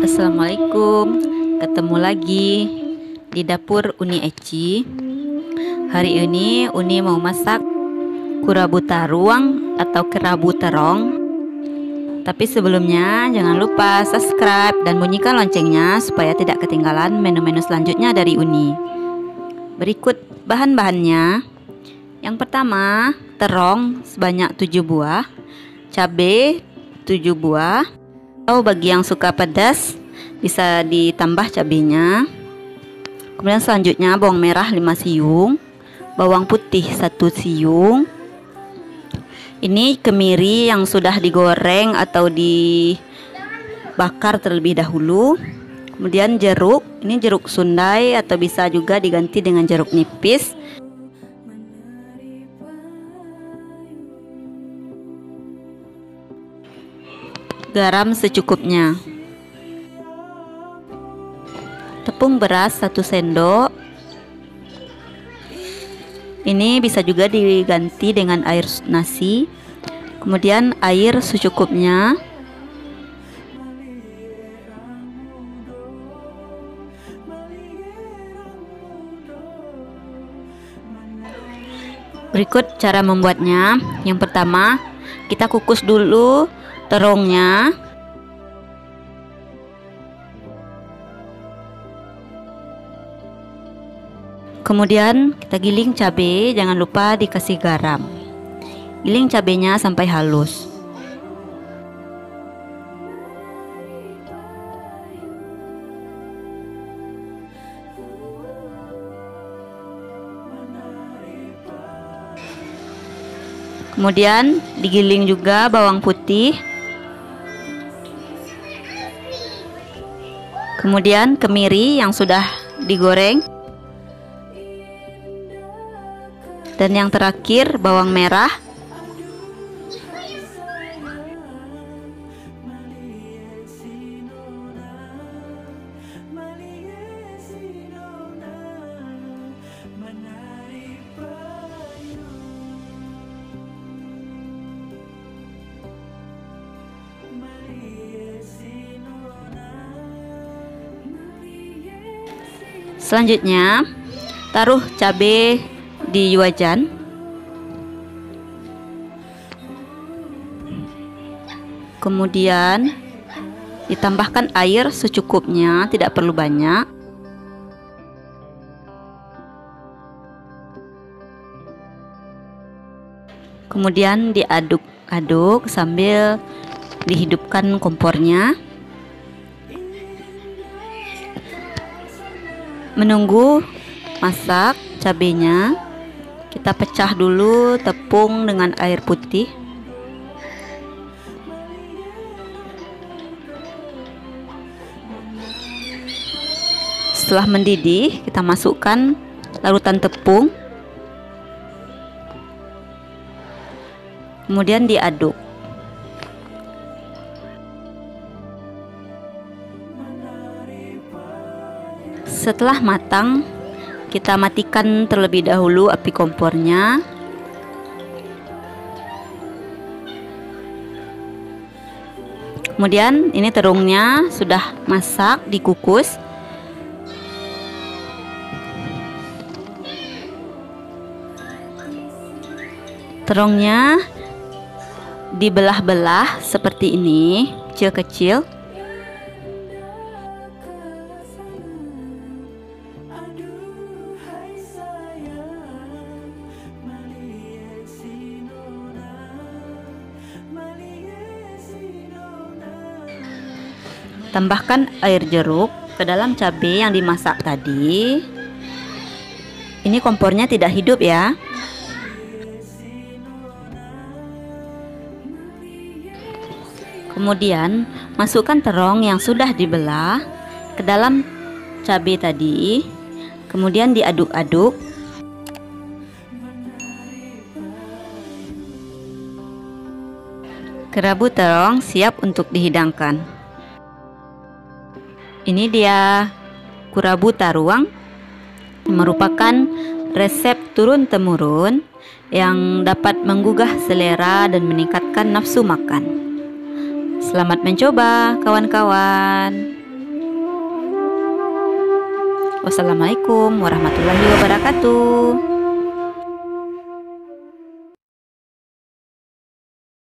Assalamualaikum, ketemu lagi di dapur Uni Eci. Hari ini Uni mau masak kerabu taruang atau kerabu terong. Tapi sebelumnya jangan lupa subscribe dan bunyikan loncengnya supaya tidak ketinggalan menu-menu selanjutnya dari Uni. Berikut bahan-bahannya. Yang pertama, terong sebanyak 7 buah, cabai 7 buah. Atau bagi yang suka pedas bisa ditambah cabenya. Kemudian selanjutnya bawang merah 5 siung, bawang putih 1 siung. Ini kemiri yang sudah digoreng atau dibakar terlebih dahulu. Kemudian jeruk, ini jeruk sundai atau bisa juga diganti dengan jeruk nipis. Garam secukupnya. Tepung beras 1 sendok. Ini bisa juga diganti dengan air nasi. Kemudian air secukupnya. Berikut cara membuatnya. Yang pertama, kita kukus dulu terongnya. Kemudian kita giling cabai, jangan lupa dikasih garam. Giling cabenya sampai halus. Kemudian digiling juga bawang putih. Kemudian kemiri yang sudah digoreng. Dan yang terakhir bawang merah. Selanjutnya taruh cabai di wajan. Kemudian ditambahkan air secukupnya, tidak perlu banyak. Kemudian diaduk-aduk sambil dihidupkan kompornya. Menunggu masak cabenya, kita pecah dulu tepung dengan air putih. Setelah mendidih, kita masukkan larutan tepung. Kemudian diaduk. Setelah matang, kita matikan terlebih dahulu api kompornya. Kemudian ini terungnya sudah masak, dikukus. Terungnya dibelah-belah seperti ini, kecil-kecil. Tambahkan air jeruk ke dalam cabai yang dimasak tadi. Ini kompornya tidak hidup ya. Kemudian masukkan terong yang sudah dibelah ke dalam cabai tadi. Kemudian diaduk-aduk. Kerabu terong siap untuk dihidangkan. Ini dia kerabu taruang, merupakan resep turun-temurun yang dapat menggugah selera dan meningkatkan nafsu makan. Selamat mencoba, kawan-kawan. Wassalamualaikum warahmatullahi wabarakatuh.